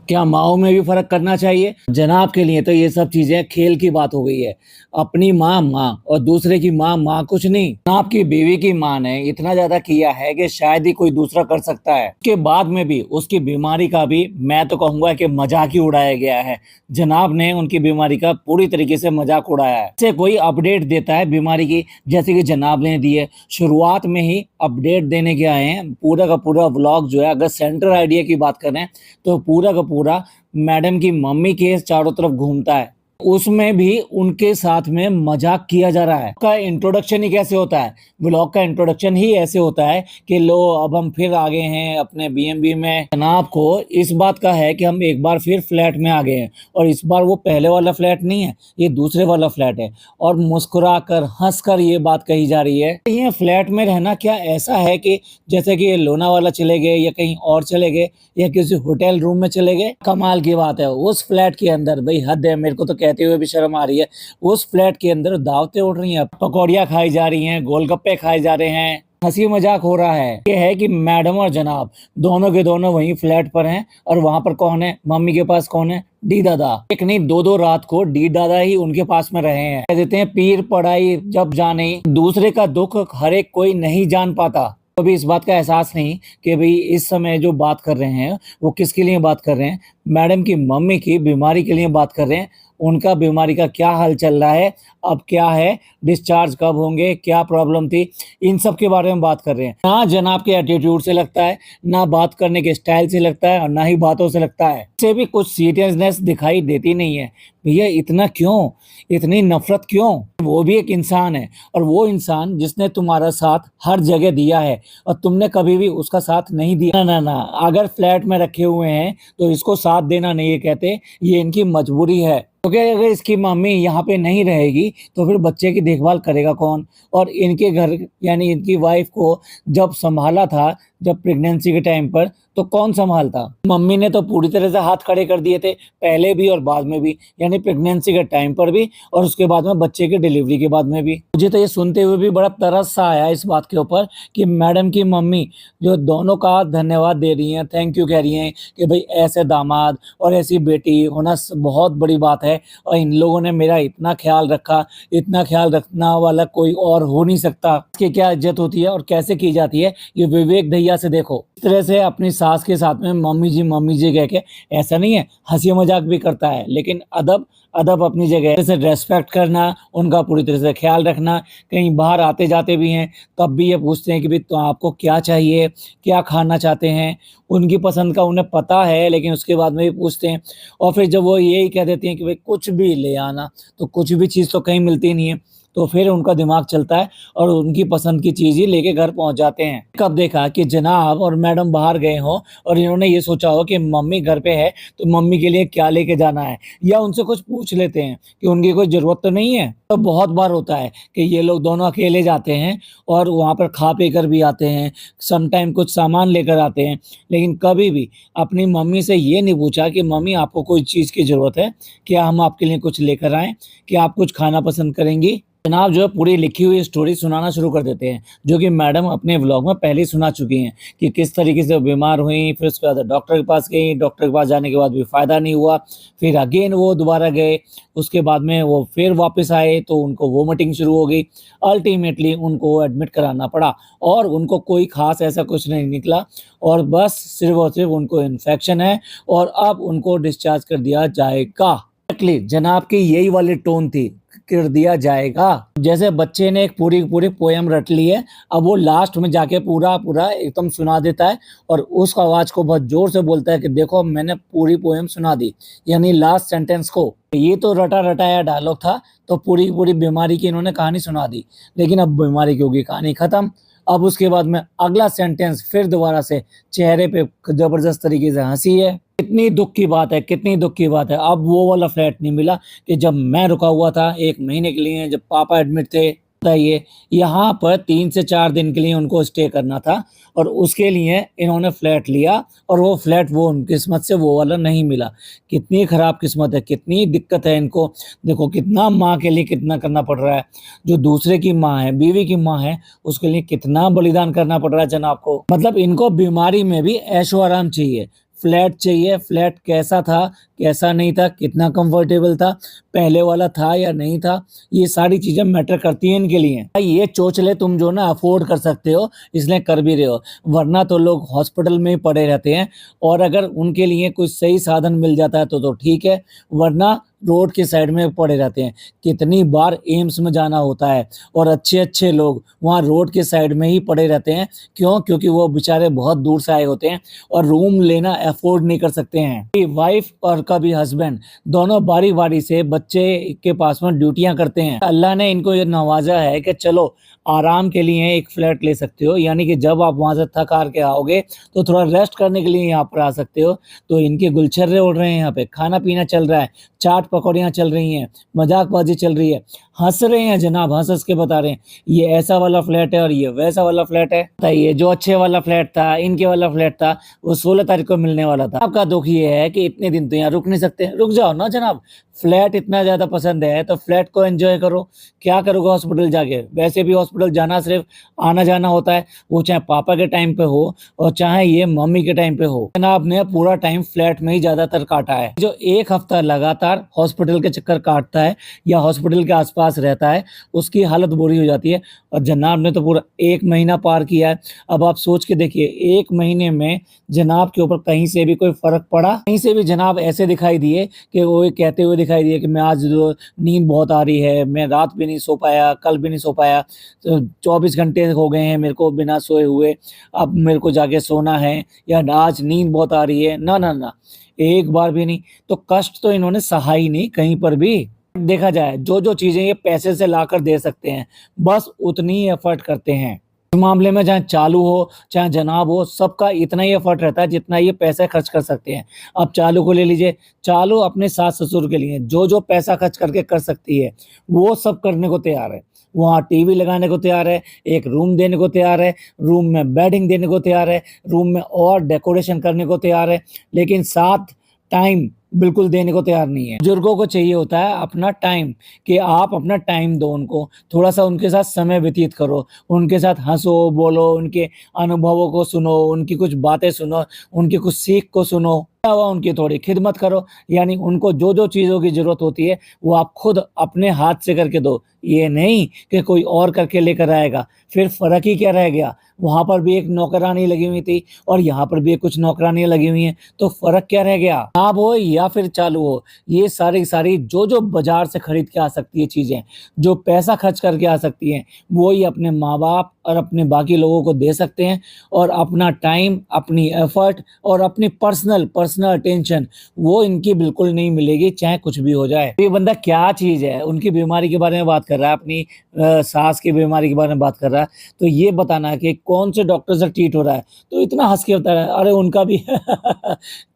क्या माओ में भी फर्क करना चाहिए? जनाब के लिए तो ये सब चीजें खेल की बात हो गई है। अपनी माँ माँ और दूसरे की माँ माँ कुछ नहीं। जनाब की बीवी की माँ ने इतना ज्यादा किया है कि शायद ही कोई दूसरा कर सकता है। उसके बाद में भी उसकी बीमारी का भी मैं तो कहूंगा कि मजाक ही उड़ाया गया है। जनाब ने उनकी बीमारी का पूरी तरीके से मजाक उड़ाया है। से कोई अपडेट देता है बीमारी की, जैसे कि जनाब ने दी है। शुरुआत में ही अपडेट देने के आए हैं। पूरा का पूरा व्लॉग जो है, अगर सेंटर आइडिया की बात करें तो पूरा का पूरा मैडम की मम्मी के चारों तरफ घूमता है। उसमें भी उनके साथ में मजाक किया जा रहा है। का इंट्रोडक्शन ही कैसे होता है? व्लॉग का इंट्रोडक्शन ही ऐसे होता है कि लो अब हम फिर आ गए हैं अपने बीएमबी में। जनाब को इस बात का है कि हम एक बार फिर फ्लैट में आ गए हैं, और इस बार वो पहले वाला फ्लैट नहीं है, ये दूसरे वाला फ्लैट है। और मुस्कुरा कर हंस कर ये बात कही जा रही है। ये फ्लैट में रहना क्या ऐसा है कि जैसे कि लोनावाला चले गए या कहीं और चले गए या किसी होटल रूम में चले गए? कमाल की बात है, उस फ्लैट के अंदर, भाई हद है, मेरे को तो कहते हुए भी शर्म आ रही है, उस फ्लैट के अंदर दावतें उड़ रही हैं, पकौड़ियाँ खाई जा रही हैं, गोलगप्पे खाए जा रहे हैं, हंसी मजाक हो रहा है। ये है कि मैडम और जनाब दोनों के दोनों वहीं फ्लैट पर हैं, और वहां पर कौन है? मम्मी के पास कौन है? डी दादा। एक नहीं, दो दो रात को डी दादा ही उनके पास में रहे हैं। कह देते हैं पीर पढ़ाई जब जाने, दूसरे का दुख हर एक कोई नहीं जान पाता। कभी इस बात का एहसास नहीं कि भाई इस समय जो बात कर रहे हैं वो किसके लिए बात कर रहे हैं? मैडम की मम्मी की बीमारी के लिए बात कर रहे हैं। उनका बीमारी का क्या हाल चल रहा है, अब क्या है, डिस्चार्ज कब होंगे, क्या प्रॉब्लम थी, इन सब के बारे में बात कर रहे हैं। ना जनाब के एटीट्यूड से लगता है, ना बात करने के स्टाइल से लगता है, और ना ही बातों से लगता है। इससे भी कुछ सीरियसनेस दिखाई देती नहीं है। भैया इतना क्यों, इतनी नफरत क्यों? वो भी एक इंसान है, और वो इंसान जिसने तुम्हारा साथ हर जगह दिया है और तुमने कभी भी उसका साथ नहीं दिया। ना ना ना, अगर फ्लैट में रखे हुए हैं तो इसको साथ देना नहीं है कहते, ये इनकी मजबूरी है। क्योंकि अगर इसकी मम्मी यहाँ पे नहीं रहेगी तो फिर बच्चे की देखभाल करेगा कौन? और इनके घर यानी इनकी वाइफ को जब संभाला था, जब प्रेगनेंसी के टाइम पर, तो कौन संभालता? मम्मी ने तो पूरी तरह से हाथ खड़े कर दिए थे, पहले भी और बाद में भी, यानी प्रेगनेंसी के टाइम पर भी और उसके बाद में बच्चे की डिलीवरी के बाद में भी। मुझे तो ये सुनते हुए भी बड़ा तरस सा आया इस बात के ऊपर कि मैडम की मम्मी जो दोनों का धन्यवाद दे रही हैं, थैंक यू कह रही हैं कि भाई ऐसे दामाद और ऐसी बेटी होना बहुत बड़ी बात है, और इन लोगों ने मेरा इतना ख्याल रखा, इतना ख्याल रखना वाला कोई और हो नहीं सकता। इसकी क्या इज्जत होती है और कैसे की जाती है, ये विवेक दहिया से देखो। इस तरह से अपनी सास के साथ में मम्मी जी कह के, ऐसा नहीं है, हंसी मजाक भी करता है, लेकिन अदब अदब अपनी जगह, जैसे रेस्पेक्ट करना, उनका पूरी तरह से ख्याल रखना। कहीं बाहर आते जाते भी हैं तब भी ये पूछते हैं कि भाई तो आपको क्या चाहिए, क्या खाना चाहते हैं। उनकी पसंद का उन्हें पता है, लेकिन उसके बाद में भी पूछते हैं। और फिर जब वो यही कह देती हैं कि भाई कुछ भी ले आना, तो कुछ भी चीज़ तो कहीं मिलती नहीं है, तो फिर उनका दिमाग चलता है और उनकी पसंद की चीज़ ही लेके घर पहुंच जाते हैं। कब देखा कि जनाब और मैडम बाहर गए हों और इन्होंने ये सोचा हो कि मम्मी घर पे है तो मम्मी के लिए क्या लेके जाना है, या उनसे कुछ पूछ लेते हैं कि उनकी कोई ज़रूरत तो नहीं है। तो बहुत बार होता है कि ये लोग दोनों अकेले जाते हैं और वहाँ पर खा पी कर भी आते हैं, समटाइम कुछ सामान लेकर आते हैं, लेकिन कभी भी अपनी मम्मी से ये नहीं पूछा कि मम्मी आपको कोई चीज़ की ज़रूरत है, क्या हम आपके लिए कुछ लेकर आएँ, क्या आप कुछ खाना पसंद करेंगी? जनाब जो है पूरी लिखी हुई स्टोरी सुनाना शुरू कर देते हैं, जो कि मैडम अपने व्लॉग में पहले ही सुना चुकी हैं कि किस तरीके से वो बीमार हुई, फिर उसके बाद डॉक्टर के पास गई, डॉक्टर के पास जाने के बाद भी फ़ायदा नहीं हुआ, फिर अगेन वो दोबारा गए, उसके बाद में वो फिर वापस आए तो उनको वोमिटिंग शुरू हो गई। अल्टीमेटली उनको एडमिट कराना पड़ा, और उनको कोई ख़ास ऐसा कुछ नहीं निकला, और बस सिर्फ़ और सिर्फ़ उनको इन्फेक्शन है, और अब उनको डिस्चार्ज कर दिया जाएगा। एक्जेक्टली जनाब की यही वाली टोन थी, कर दिया जाएगा। जैसे बच्चे ने एक पूरी पूरी पोयम रट ली है, अब वो लास्ट में जाके पूरा पूरा एकदम सुना देता है, और उस आवाज को बहुत जोर से बोलता है कि देखो मैंने पूरी पोयम सुना दी, यानी लास्ट सेंटेंस को। ये तो रटा रटाया डायलॉग था, तो पूरी पूरी बीमारी की इन्होंने कहानी सुना दी, लेकिन अब बीमारी की होगी कहानी खत्म। अब उसके बाद में अगला सेंटेंस फिर दोबारा से चेहरे पे जबरदस्त तरीके से हंसी है। कितनी दुख की बात है, कितनी दुख की बात है। अब वो वाला फ्लैट नहीं मिला कि जब मैं रुका हुआ था 1 महीने के लिए, जब पापा एडमिट थे, बताइए यहाँ पर 3 से 4 दिन के लिए उनको स्टे करना था, और उसके लिए इन्होंने फ्लैट लिया, और वो फ्लैट वो किस्मत से वो वाला नहीं मिला। कितनी खराब किस्मत है, कितनी दिक्कत है इनको। देखो कितना माँ के लिए कितना करना पड़ रहा है, जो दूसरे की माँ है, बीवी की माँ है, उसके लिए कितना बलिदान करना पड़ रहा है जनाब को। मतलब इनको बीमारी में भी ऐशो आराम चाहिए, फ्लैट चाहिए, फ्लैट कैसा था, कैसा नहीं था, कितना कंफर्टेबल था, पहले वाला था या नहीं था, ये सारी चीज़ें मैटर करती हैं इनके लिए। भाई ये चोचले तुम जो ना अफ़ोर्ड कर सकते हो, इसलिए कर भी रहे हो, वरना तो लोग हॉस्पिटल में ही पड़े रहते हैं और अगर उनके लिए कोई सही साधन मिल जाता है तो ठीक है, वरना रोड के साइड में पड़े रहते हैं। कितनी बार एम्स में जाना होता है और अच्छे-अच्छे लोग वहाँ रोड के साइड में ही पड़े रहते हैं। क्यों? क्योंकि वो बेचारे बहुत दूर से आए होते हैं और रूम लेना अफ़ोर्ड नहीं कर सकते हैं। वाइफ़ और कभी हस्बैंड दोनों बारी-बारी से बच्चे के पास में ड्यूटियाँ करते हैं। अल्लाह ने इनको ये नवाज़ा है कि चलो आराम के लिए एक फ्लैट ले सकते हो, यानी कि जब आप वहाँ से थक हार के आओगे तो थोड़ा रेस्ट करने के लिए यहाँ पर आ सकते हो। तो इनके गुलछर्रे उड़ रहे हैं यहाँ पे, खाना-पीना चल रहा है, चाट पकौड़ियाँ चल रही हैं, मज़ाकबाज़ी चल रही है, हँस रहे हैं जनाब, हँस-हँस के बता रहे हैं, ये ऐसा वाला फ्लैट है और ये वैसा वाला फ्लैट है। बताइए जो अच्छे वाला फ्लैट था, इनके वाला फ्लैट था, वो 16 तारीख को मिलने वाला था। आपका दुःख ये है कि इतने दिन तो यहाँ रुक नहीं सकते, रुक जाओ ना जनाब। फ्लैट इतना ज़्यादा पसंद है तो फ्लैट को एन्जॉय करो। क्या करोगे हॉस्पिटल जाके? वैसे भी हॉस्पिटल जाना सिर्फ़ आना-जाना होता है, वो चाहे पापा के टाइम पे हो और चाहे ये मम्मी के टाइम पे हो। जनाब ने पूरा टाइम फ्लैट में ही ज़्यादातर काटा है। जो 1 हफ्ता लगातार हॉस्पिटल के चक्कर काटता है या हॉस्पिटल के आस-पास रहता है, उसकी हालत बुरी हो जाती है और जनाब ने तो पूरा 1 महीना पार किया है। अब आप सोच के देखिए 1 महीने में जनाब के ऊपर कहीं से भी कोई फ़र्क पड़ा? कहीं से भी जनाब ऐसे दिखाई दिए कि वो ये कहते हुए दिखाई दिए कि मैं आज जो नींद बहुत आ रही है, मैं रात भी नहीं सो पाया, कल भी नहीं सो पाया, तो 24 घंटे हो गए हैं मेरे को बिना सोए हुए, अब मेरे को जाके सोना है या आज नींद बहुत आ रही है। ना, ना, ना, एक बार भी नहीं। तो कष्ट तो इन्होंने सहा ही नहीं कहीं पर भी। देखा जाए जो-जो चीज़ें ये पैसे से लाकर दे सकते हैं, बस उतनी ही एफ़र्ट करते हैं। इस मामले में चाहे चालू हो, चाहे जनाब हो, सबका इतना ही एफ़र्ट रहता है जितना ये पैसे खर्च कर सकते हैं। अब चालू को ले लीजिए, चालू अपने सास-ससुर के लिए जो-जो पैसा खर्च करके कर सकती है, वो सब करने को तैयार है। वहाँ टीवी लगाने को तैयार है, एक रूम देने को तैयार है, रूम में बेडिंग देने को तैयार है, रूम में और डेकोरेशन करने को तैयार है, लेकिन साथ टाइम बिल्कुल देने को तैयार नहीं है। बुजुर्गों को चाहिए होता है अपना टाइम, कि आप अपना टाइम दो उनको, थोड़ा-सा उनके साथ समय व्यतीत करो, उनके साथ हँसो, बोलो, उनके अनुभवों को सुनो, उनकी कुछ बातें सुनो, उनकी कुछ सीख को सुनो, अलावा उनकी थोड़ी खिदमत करो, यानी उनको जो-जो चीज़ों की ज़रूरत होती है, वो आप खुद अपने हाथ से करके दो। ये नहीं कि कोई और करके लेकर आएगा, फिर फ़र्क ही क्या रह गया? वहाँ पर भी एक नौकरानी लगी हुई थी और यहाँ पर भी कुछ नौकरानियाँ लगी हुई हैं, तो फ़र्क क्या रह गया? आप हो या फिर चालू हो, ये सारी सारी जो-जो बाज़ार से खरीद के आ सकती है चीज़ें, जो पैसा खर्च करके आ सकती हैं, वो ही अपने माँ-बाप और अपने बाकी लोगों को दे सकते हैं और अपना टाइम, अपनी एफ़र्ट और अपनी पर्सनल अटेंशन वो इनकी बिल्कुल नहीं मिलेगी, चाहे कुछ भी हो जाए। ये बंदा क्या चीज़ है? उनकी बीमारी के बारे में बात कर रहा है, अपनी सास की बीमारी के बारे में बात कर रहा है, तो ये बताना है कि कौन से डॉक्टर से ट्रीट हो रहा है, तो इतना हँस के बता रहा है, अरे उनका भी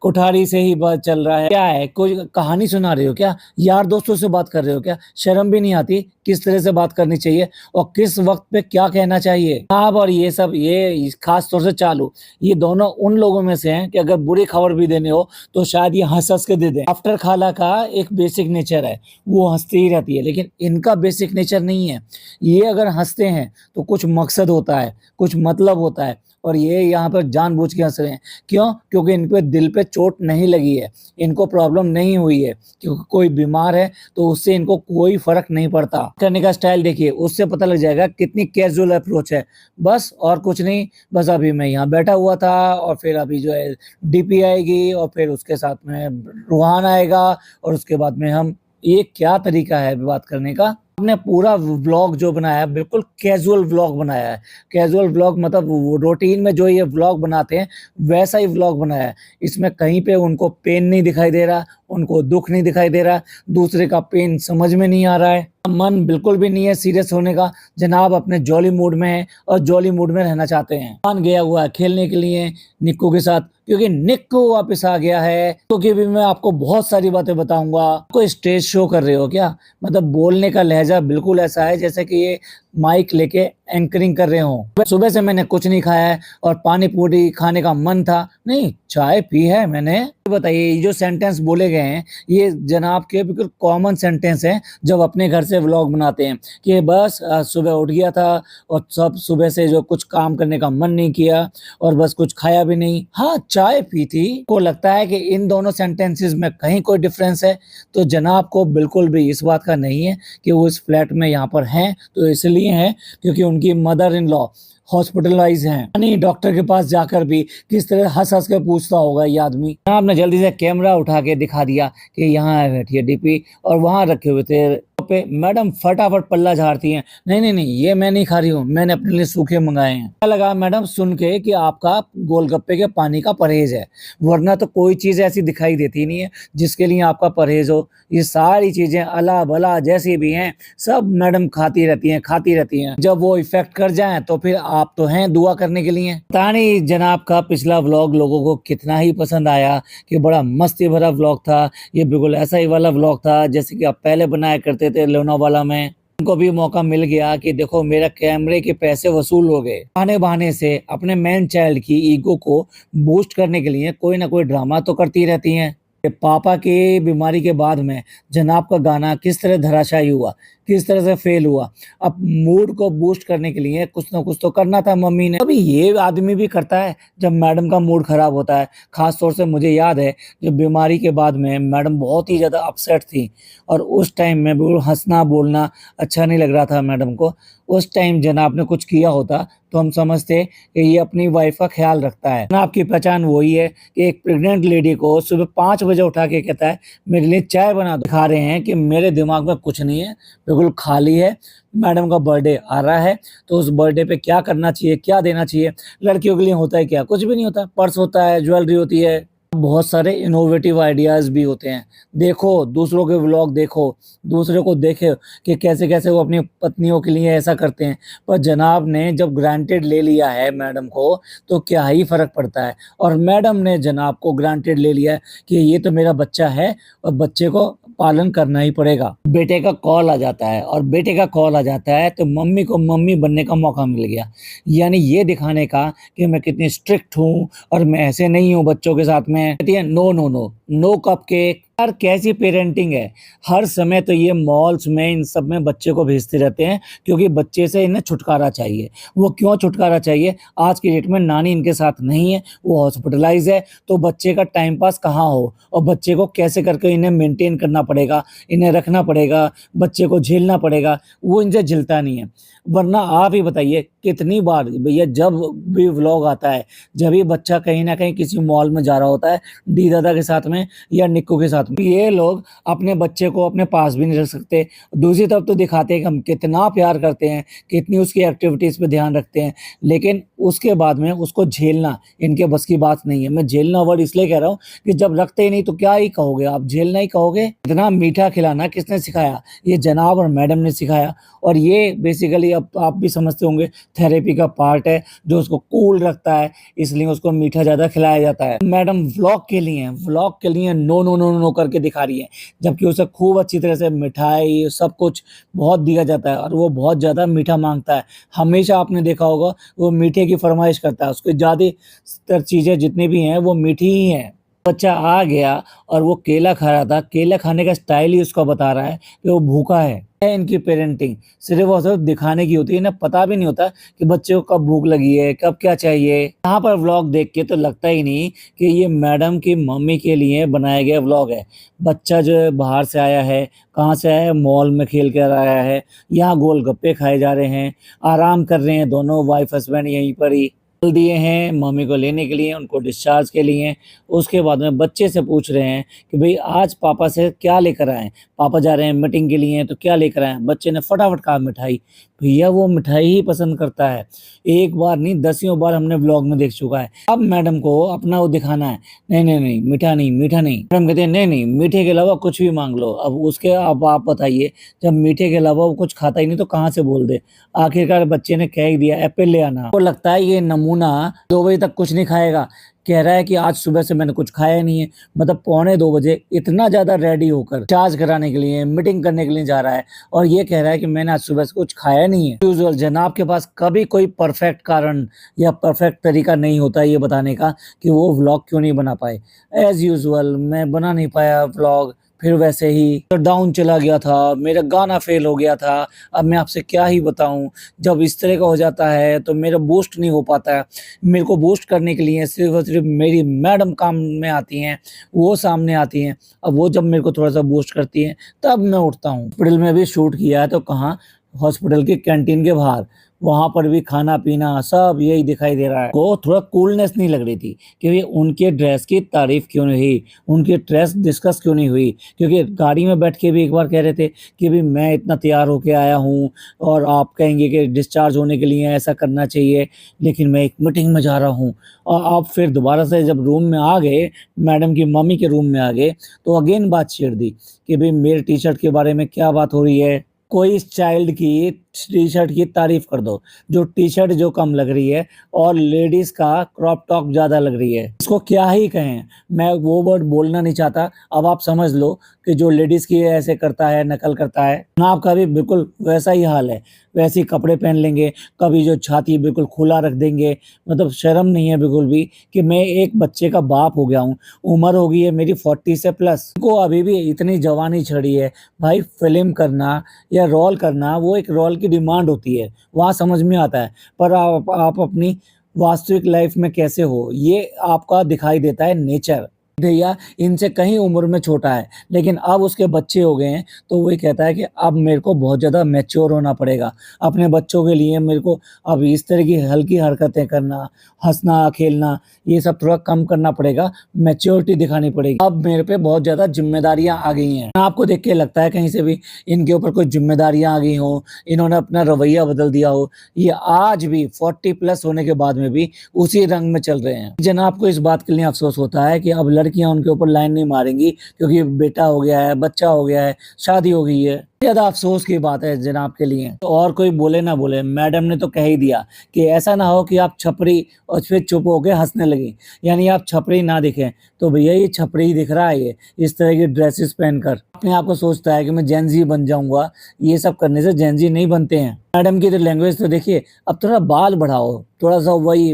कुठारी से ही बात चल रहा है। क्या है, कोई कहानी सुना रहे हो क्या? यार दोस्तों से बात कर रहे हो क्या? शर्म भी नहीं आती किस तरह से बात करनी चाहिए और किस वक़्त पे क्या कहना चाहिए? आप और ये सब ये ख़ास तौर से चालू, ये दोनों उन लोगों में से हैं कि अगर बुरी खबर भी देनी हो तो शायद ये हँस-हँस के दे दें। आफ्टर खाला का एक बेसिक नेचर है, वो हँसती ही रहती है, लेकिन इनका बेसिक नेचर नहीं है। ये अगर हँसते हैं तो कुछ मकसद होता है, कुछ मतलब होता है और ये यहाँ पर जानबूझ के हँस रहे हैं। क्यों? क्योंकि इन पे दिल पे चोट नहीं लगी है, इनको प्रॉब्लम नहीं हुई है, क्योंकि कोई बीमार है तो उससे इनको कोई फ़र्क नहीं पड़ता। करने का स्टाइल देखिए, उससे पता लग जाएगा कितनी कैज़ुअल अप्रोच है। बस और कुछ नहीं, बस अभी मैं यहाँ बैठा हुआ था और फिर अभी जो है डीपी आएगी और फिर उसके साथ में रूहान आएगा और उसके बाद में हम, ये क्या तरीका है बात करने का? आपने पूरा व्लॉग जो बनाया है बिल्कुल कैज़ुअल व्लॉग बनाया है। कैज़ुअल व्लॉग मतलब वो रूटीन में जो ये व्लॉग बनाते हैं वैसा ही व्लॉग बनाया है। इसमें कहीं पे उनको पेन नहीं दिखाई दे रहा, उनको दुःख नहीं दिखाई दे रहा, दूसरे का पेन समझ में नहीं आ रहा है। मन बिल्कुल भी नहीं है सीरियस होने का, जनाब अपने जॉली मूड में हैं और जॉली मूड में रहना चाहते हैं। मान गया हुआ है खेलने के लिए निक्कू के साथ, क्योंकि निक्कू वापस आ गया है, क्योंकि भी मैं आपको बहुत सारी बातें बताऊँगा। कोई स्टेज शो कर रहे हो क्या? मतलब बोलने का लहज़ा बिल्कुल ऐसा है जैसे कि ये माइक लेके एंकरिंग कर रहे हो। सुबह से मैंने कुछ नहीं खाया है और पानी पूरी खाने का मन था, नहीं चाय पी है मैंने। बताइए ये जो सेंटेंस बोले गए हैं ये जनाब के बिल्कुल कॉमन सेंटेंस हैं जब अपने घर से व्लॉग बनाते हैं कि बस सुबह उठ गया था और सब सुबह से जो कुछ काम करने का मन नहीं किया और बस कुछ खाया भी नहीं, हाँ चाय पी थी। को लगता है कि इन दोनों सेंटेंसेस में कहीं कोई डिफरेंस है, तो जनाब को बिल्कुल भी इस बात का नहीं है कि वो इस फ्लैट में यहाँ पर हैं तो इसलिए हैं क्योंकि उनकी मदर इन लॉ हॉस्पिटलाइज हैं। नहीं डॉक्टर के पास जाकर भी किस तरह हंस हंस के पूछता होगा ये आदमी। आपने जल्दी से कैमरा उठा के दिखा दिया कि यहाँ बैठी है डीपी और वहां रखे हुए थे पे। मैडम फटाफट पल्ला झाड़ती हैं, नहीं नहीं नहीं ये मैं नहीं खा रही हूँ, मैंने अपने लिए सूखे मंगाए हैं। क्या लगा मैडम सुन के कि आपका गोलगप्पे के पानी का परहेज है, वरना तो कोई चीज ऐसी दिखाई देती नहीं है जिसके लिए आपका परहेज हो। ये सारी चीजें अला भला जैसी भी हैं सब मैडम खाती रहती हैं। जब वो इफेक्ट कर जाएं तो फिर आप तो हैं दुआ करने के लिए। पता नहीं जनाब का पिछला व्लॉग लोगों को कितना ही पसंद आया कि बड़ा मस्ती भरा व्लॉग था। ये बिल्कुल ऐसा ही वाला व्लॉग था जैसे कि आप पहले बनाया करते थे लोनावाला में। उनको भी मौका मिल गया कि देखो मेरा कैमरे के पैसे वसूल हो गए। आने बहाने से अपने मैन चाइल्ड की ईगो को बूस्ट करने के लिए कोई ना कोई ड्रामा तो करती रहती हैं। पापा की बीमारी के बाद में जनाब का गाना किस तरह धराशायी हुआ, किस तरह से फेल हुआ। अब मूड को बूस्ट करने के लिए कुछ ना कुछ तो करना था मम्मी ने। अभी ये आदमी भी करता है जब मैडम का मूड खराब होता है। खास तौर से मुझे याद है जब बीमारी के बाद में मैडम बहुत ही ज़्यादा अपसेट थी और उस टाइम में बिल्कुल हंसना बोलना अच्छा नहीं लग रहा था मैडम को। उस टाइम जनाब ने कुछ किया होता तो हम समझते कि ये अपनी वाइफ का ख्याल रखता है। जनाब की पहचान वही है कि एक प्रेग्नेंट लेडी को सुबह 5 बजे उठा के कहता है मेरे लिए चाय बना दो। दिखा रहे हैं कि मेरे दिमाग में कुछ नहीं है, बिल्कुल खाली है। मैडम का बर्थडे आ रहा है तो उस बर्थडे पे क्या करना चाहिए, क्या देना चाहिए। लड़कियों के लिए होता है क्या, कुछ भी नहीं होता। पर्स होता है, ज्वेलरी होती है, बहुत सारे इनोवेटिव आइडियाज भी होते हैं। देखो दूसरों के व्लॉग देखो, दूसरे को देखे कि कैसे कैसे वो अपनी पत्नियों के लिए ऐसा करते हैं। पर जनाब ने जब ग्रांटेड ले लिया है मैडम को तो क्या ही फर्क पड़ता है। और मैडम ने जनाब को ग्रांटेड ले लिया है कि ये तो मेरा बच्चा है और बच्चे को पालन करना ही पड़ेगा। बेटे का कॉल आ जाता है और बेटे का कॉल आ जाता है तो मम्मी को मम्मी बनने का मौका मिल गया, यानी ये दिखाने का कि मैं कितनी स्ट्रिक्ट हूँ और मैं ऐसे नहीं हूँ बच्चों के साथ में। कहती है no no no no cupcake. यार कैसी पेरेंटिंग है। हर समय तो ये मॉल्स में इन सब में बच्चे को भेजते रहते हैं क्योंकि बच्चे से इन्हें छुटकारा चाहिए। वो क्यों छुटकारा चाहिए, आज की डेट में नानी इनके साथ नहीं है, वो हॉस्पिटलाइज है, तो बच्चे का टाइम पास कहाँ हो और बच्चे को कैसे करके इन्हें मेंटेन करना पड़ेगा, इन्हें रखना पड़ेगा, बच्चे को झेलना पड़ेगा, वो इनसे झेलता नहीं है। वरना आप ही बताइए कितनी बार भैया जब भी व्लॉग आता है जब भी बच्चा कहीं ना कहीं किसी मॉल में जा रहा होता है दी दादा के साथ में या निक्कू के साथ में, ये लोग अपने बच्चे को अपने पास भी नहीं रख सकते। दूसरी तरफ तो दिखाते हैं कि हम कितना प्यार करते हैं, कितनी उसकी एक्टिविटीज पे ध्यान रखते हैं, लेकिन उसके बाद में उसको झेलना इनके बस की बात नहीं है। मैं झेलना वर्ड इसलिए कह रहा हूँ कि जब रखते ही नहीं तो क्या ही कहोगे आप, झेलना ही कहोगे। इतना मीठा खिलाना किसने सिखाया, ये जनाब और मैडम ने सिखाया। और ये बेसिकली अब आप भी समझते होंगे थेरेपी का पार्ट है जो उसको कूल रखता है, इसलिए उसको मीठा ज्यादा खिलाया जाता है। मैडम व्लॉग के लिए नो नो नो नो करके दिखा रही है, जबकि उसे खूब अच्छी तरह से मिठाई सब कुछ बहुत दिया जाता है और वो बहुत ज्यादा मीठा मांगता है। हमेशा आपने देखा होगा वो मीठे की फरमाइश करता है, उसकी ज्यादातर चीजें जितनी भी हैं वो मीठी ही हैं। बच्चा आ गया और वो केला खा रहा था, केला खाने का स्टाइल ही उसको बता रहा है कि वो भूखा है। इनकी पेरेंटिंग सिर्फ और सिर्फ दिखाने की होती है, इन्हें पता भी नहीं होता कि बच्चे को कब भूख लगी है, कब क्या चाहिए। यहाँ पर व्लॉग देख के तो लगता ही नहीं कि ये मैडम की मम्मी के लिए बनाया गया व्लॉग है। बच्चा जो है बाहर से आया है, कहाँ से आया है, मॉल में खेल कर आया है, यहाँ गोलगप्पे खाए जा रहे हैं, आराम कर रहे हैं दोनों वाइफ हस्बैंड यहीं पर ही दिए हैं मम्मी को लेने के लिए, उनको डिस्चार्ज के लिए। उसके बाद में बच्चे से पूछ रहे हैं कि भाई आज पापा से क्या लेकर आए, पापा जा रहे हैं मीटिंग के लिए तो क्या लेकर आए। बच्चे ने फटाफट कहा मिठाई। भैया वो मिठाई ही पसंद करता है, एक बार नहीं दसियों बार हमने ब्लॉग में देख चुका है। अब मैडम को अपना वो दिखाना है, नहीं नहीं नहीं मीठा नहीं मीठा नहीं। मैडम कहते हैं नहीं नहीं मीठे के अलावा कुछ भी मांग लो। अब उसके अब आप बताइए जब मीठे के अलावा वो कुछ खाता ही नहीं तो कहाँ से बोल दे। आखिरकार बच्चे ने कह ही दिया एप्पल ले आना। वो लगता है ये नमूना 2 बजे तक कुछ नहीं खाएगा, कह रहा है कि आज सुबह से मैंने कुछ खाया नहीं है। मतलब पौने 2 बजे इतना ज़्यादा रेडी होकर चार्ज कराने के लिए, मीटिंग करने के लिए जा रहा है और ये कह रहा है कि मैंने आज सुबह से कुछ खाया नहीं है। यूजुअल जनाब के पास कभी कोई परफेक्ट कारण या परफेक्ट तरीका नहीं होता ये बताने का कि वो व्लॉग क्यों नहीं बना पाए। एज़ यूजुअल मैं बना नहीं पाया व्लॉग, फिर वैसे ही तो डाउन चला गया था, मेरा गाना फ़ेल हो गया था। अब मैं आपसे क्या ही बताऊँ, जब इस तरह का हो जाता है तो मेरा बूस्ट नहीं हो पाता है। मेरे को बूस्ट करने के लिए सिर्फ़ और सिर्फ़ मेरी मैडम काम में आती हैं, वो सामने आती हैं। अब वो जब मेरे को थोड़ा-सा बूस्ट करती हैं, तब मैं उठता हूँ। हॉस्पिटल में भी शूट किया है तो कहाँ, हॉस्पिटल की कैंटीन के बाहर। वहाँ पर भी खाना-पीना सब यही दिखाई दे रहा है। वो थोड़ा कूलनेस नहीं लग रही थी कि उनके ड्रेस की तारीफ़ क्यों नहीं हुई, उनकी ड्रेस डिस्कस क्यों नहीं हुई। क्योंकि गाड़ी में बैठ के भी एक बार कह रहे थे कि भई मैं इतना तैयार होके आया हूँ और आप कहेंगे कि डिस्चार्ज होने के लिए ऐसा करना चाहिए, लेकिन मैं एक मीटिंग में जा रहा हूँ। और आप फिर दोबारा से जब रूम में आ गए, मैडम की मम्मी के रूम में आ गए, तो अगेन बात छेड़ दी कि भई मेरे टी-शर्ट के बारे में क्या बात हो रही है। कोई इस चाइल्ड की टी-शर्ट की तारीफ़ कर दो, जो टी-शर्ट जो कम लग रही है और लेडीज़ का क्रॉप टॉप ज़्यादा लग रही है। इसको क्या ही कहें, मैं वो वर्ड बोलना नहीं चाहता, अब आप समझ लो कि जो लेडीज़ की ऐसे करता है, नकल करता है, जनाब का भी बिल्कुल वैसा ही हाल है। वैसे ही कपड़े पहन लेंगे, कभी जो छाती बिल्कुल खुला रख देंगे, मतलब शर्म नहीं है बिल्कुल भी कि मैं एक बच्चे का बाप हो गया हूँ, उम्र हो गई है मेरी 40 से प्लस, उनको अभी भी इतनी जवानी चढ़ी है। भाई फ़िल्म करना या रोल करना वो एक रोल की डिमांड होती है, वहाँ समझ में आता है। पर आप अपनी वास्तविक लाइफ़ में कैसे हो, ये आपका दिखाई देता है नेचर। भैया इनसे कहीं उम्र में छोटा है, लेकिन अब उसके बच्चे हो गए हैं, तो वही कहता है कि अब मेरे को बहुत ज़्यादा मैच्योर होना पड़ेगा। अपने बच्चों के लिए मेरे को अब इस तरह की हल्की हरकतें करना, हँसना-खेलना, ये सब थोड़ा कम करना पड़ेगा, मैच्योरिटी दिखानी पड़ेगी। अब मेरे पे बहुत ज़्यादा ज़िम्मेदारियाँ आ गई हैं। आपको देख के लगता है कहीं से भी इनके ऊपर कोई ज़िम्मेदारियाँ आ गई हों, इन्होंने अपना रवैया बदल दिया हो। ये आज भी 40 प्लस होने के बाद में भी उसी रंग में चल रहे हैं। जनाब को इस बात के लिए अफ़सोस होता है कि अब लड़कियाँ उनके ऊपर लाइन नहीं मारेंगी क्योंकि बेटा हो गया है, बच्चा हो गया है, शादी हो गई है। ज़्यादा अफ़सोस की बात है जनाब के लिए। तो और कोई बोले ना बोले, मैडम ने तो कह ही दिया कि ऐसा ना हो कि आप छपरी और फिर चुप होके हँसने लगीं। यानी आप छपरी ना दिखें, तो भैया ये छपरी ही दिख रहा है ये, इस तरह की ड्रेसेस पहनकर। अपने आप को सोचता है कि मैं जेन ज़ी बन जाऊँगा, ये सब करने से जेन ज़ी नहीं बनते हैं। मैडम की तो लैंग्वेज तो देखिए, अब थोड़ा बाल बढ़ाओ, थोड़ा-सा वही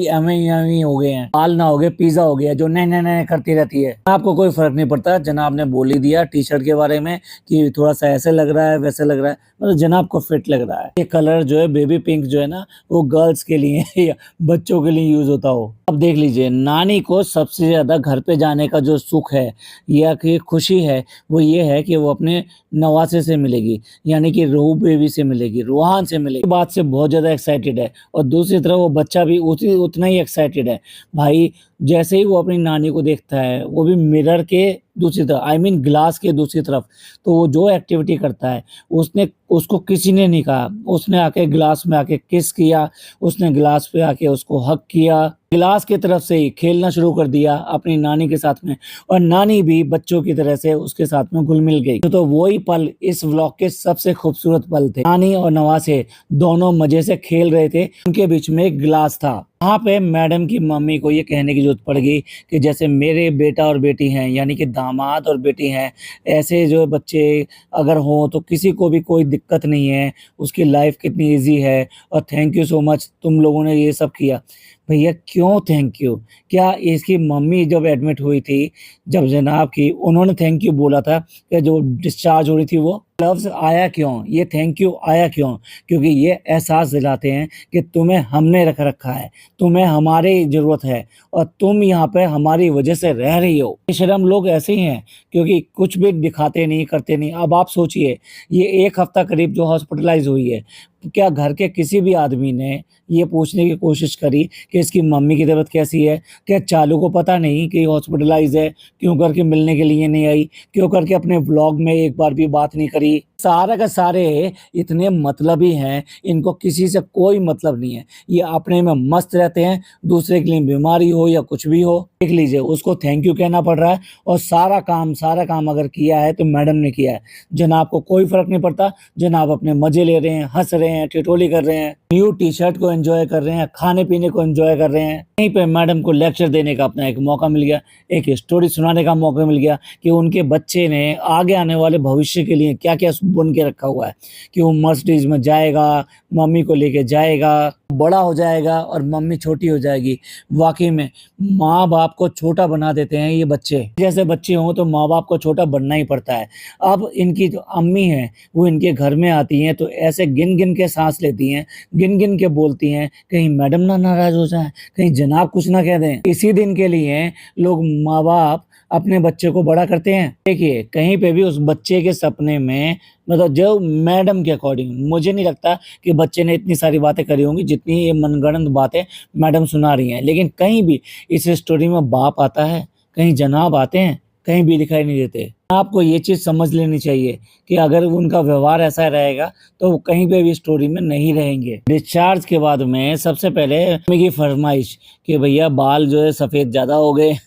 एवें-एवें हो गए हैं। बाल ना हो गए, पिज़्ज़ा हो गया जो नए-नए करती रहती है। आपको कोई फ़र्क नहीं पड़ता, जनाब ने बोल ही दिया टी-शर्ट के बारे में कि थोड़ा-सा ऐसे लग रहा है, वैसे लग रहा है, मतलब जनाब को फिट लग रहा है। ये कलर जो है बेबी पिंक जो है ना, वो गर्ल्स के लिए या बच्चों के लिए यूज़ होता हो। अब देख लीजिए, नानी को सबसे ज़्यादा घर पे जाने का जो सुख है या कि खुशी है, वो ये है कि वो अपने नवासे से मिलेगी, यानी कि रूह बेबी से मिलेगी, रूहान से मिलेगी। बात से बहुत ज़्यादा एक्साइटेड है और दूसरी तरफ वो बच्चा भी उतना ही एक्साइटेड है। भाई जैसे ही वो अपनी नानी को देखता है, वो भी मिरर के दूसरी तरफ, आई मीन ग्लास के दूसरी तरफ, तो वो जो एक्टिविटी करता है, उसने उसको किसी ने नहीं कहा। उसने आके ग्लास में आके किस किया, उसने ग्लास पे आके उसको हग किया, ग्लास की तरफ से ही खेलना शुरू कर दिया अपनी नानी के साथ में और नानी भी बच्चों की तरह से उसके साथ में घुल-मिल गई। तो वही पल इस व्लॉग के सबसे खूबसूरत पल थे। नानी और नवासे दोनों मज़े से खेल रहे थे, उनके बीच में एक ग्लास था। वहाँ पे मैडम की मम्मी को ये कहने की ज़रूरत पड़ गई कि जैसे मेरे बेटा और बेटी हैं, यानी कि दामाद और बेटी हैं, ऐसे जो बच्चे अगर हों तो किसी को भी कोई दिक्कत नहीं है, उसकी लाइफ़ कितनी ईज़ी है और थैंक यू सो मच तुम लोगों ने ये सब किया। भैया क्यों थैंक यू? क्या इसकी मम्मी जब एडमिट हुई थी, जब जनाब की, उन्होंने थैंक यू बोला था कि जो डिस्चार्ज हो रही थी वो? लफ्ज़ आया क्यों? ये थैंक यू आया क्यों? क्योंकि ये एहसास दिलाते हैं कि तुम्हें हमने रख रखा है, तुम्हें हमारी ज़रूरत है और तुम यहाँ पे हमारी वजह से रह रही हो। बेशर्म लोग ऐसे ही हैं क्योंकि कुछ भी दिखाते नहीं, करते नहीं। अब आप सोचिए, ये 1 हफ़्ता करीब जो हॉस्पिटलाइज़ हुई है, क्या घर के किसी भी आदमी ने ये पूछने की कोशिश करी कि इसकी मम्मी की तबीयत कैसी है? क्या चालू को पता नहीं कि हॉस्पिटलाइज़ है? क्यों करके मिलने के लिए नहीं आई? क्यों करके अपने व्लॉग में एक बार भी बात नहीं करी? सारे के सारे इतने मतलबी हैं, इनको किसी से कोई मतलब नहीं है। ये अपने में मस्त रहते हैं, दूसरे के लिए बीमारी हो या कुछ भी हो, देख लीजिए उसको थैंक यू कहना पड़ रहा है और सारा काम अगर किया है तो मैडम ने किया है। जनाब को कोई फ़र्क नहीं पड़ता, जनाब अपने मज़े ले रहे हैं, हँस रहे हैं, ठिठोली कर रहे हैं। न्यू टी शर्ट को एंजॉय कर रहे हैं, खाने पीने को एंजॉय कर रहे हैं। कहीं पे मैडम को लेक्चर देने का अपना एक मौका मिल गया, एक स्टोरी सुनाने का मौका मिल गया कि उनके बच्चे ने आगे आने वाले भविष्य के लिए क्या क्या बुन के रखा हुआ है, कि वो मर्सिडीज में जाएगा, मम्मी को लेके जाएगा, बड़ा हो जाएगा और मम्मी छोटी हो जाएगी। वाकई में माँ बाप को छोटा बना देते हैं ये बच्चे। जैसे बच्चे हों तो माँ बाप को छोटा बनना ही पड़ता है। अब इनकी जो अम्मी हैं वो इनके घर में आती हैं तो ऐसे गिन गिन के सांस लेती हैं, गिन गिन के बोलती हैं, कहीं मैडम ना नाराज हो जाए, कहीं जनाब कुछ ना कह दें। इसी दिन के लिए लोग माँ बाप अपने बच्चे को बड़ा करते हैं। देखिए कहीं पे भी उस बच्चे के सपने में, मतलब जो मैडम के अकॉर्डिंग, मुझे नहीं लगता कि बच्चे ने इतनी सारी बातें करी होंगी जितनी ये मनगढ़ंत बातें मैडम सुना रही हैं। लेकिन कहीं भी इस स्टोरी में बाप आता है, कहीं जनाब आते हैं, कहीं भी दिखाई नहीं देते। आपको ये चीज़ समझ लेनी चाहिए कि अगर उनका व्यवहार ऐसा रहेगा तो वो कहीं पे भी स्टोरी में नहीं रहेंगे। डिस्चार्ज के बाद में सबसे पहले मम्मी की फरमाइश कि भैया बाल जो है सफ़ेद ज़्यादा हो गए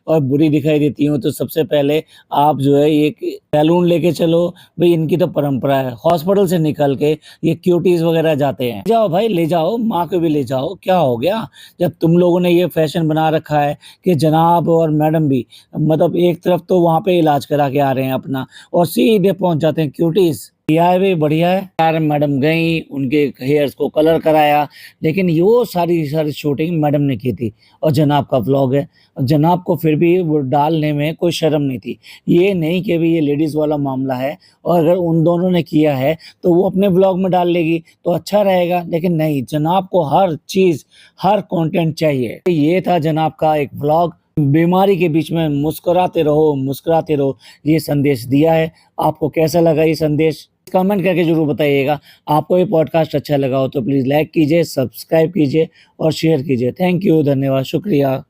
और बुरी दिखाई देती हूँ, तो सबसे पहले आप जो है एक सैलून लेके चलो। भाई इनकी तो परंपरा है, हॉस्पिटल से निकल के ये क्यूटीज वगैरह जाते हैं। जाओ भाई, ले जाओ, माँ को भी ले जाओ, क्या हो गया। जब तुम लोगों ने ये फैशन बना रखा है कि जनाब और मैडम भी, मतलब एक तरफ तो वहाँ पे इलाज करा के आ रहे हैं अपना और सीधे पहुँच जाते हैं क्यूटीज। किया है भी बढ़िया है यार। मैडम गई, उनके हेयर्स को कलर कराया, लेकिन ये वो सारी शूटिंग मैडम ने की थी और जनाब का व्लॉग है। जनाब को फिर भी वो डालने में कोई शर्म नहीं थी। ये नहीं कि भी ये लेडीज़ वाला मामला है और अगर उन दोनों ने किया है तो वो अपने व्लॉग में डाल लेगी तो अच्छा रहेगा, लेकिन नहीं, जनाब को हर चीज़, हर कंटेंट चाहिए। ये था जनाब का एक व्लॉग। बीमारी के बीच में मुस्कुराते रहो, मुस्कुराते रहो, ये संदेश दिया है। आपको कैसा लगा ये संदेश, कमेंट करके ज़रूर बताइएगा। आपको ये पॉडकास्ट अच्छा लगा हो तो प्लीज़ लाइक कीजिए, सब्सक्राइब कीजिए और शेयर कीजिए। थैंक यू, धन्यवाद, शुक्रिया।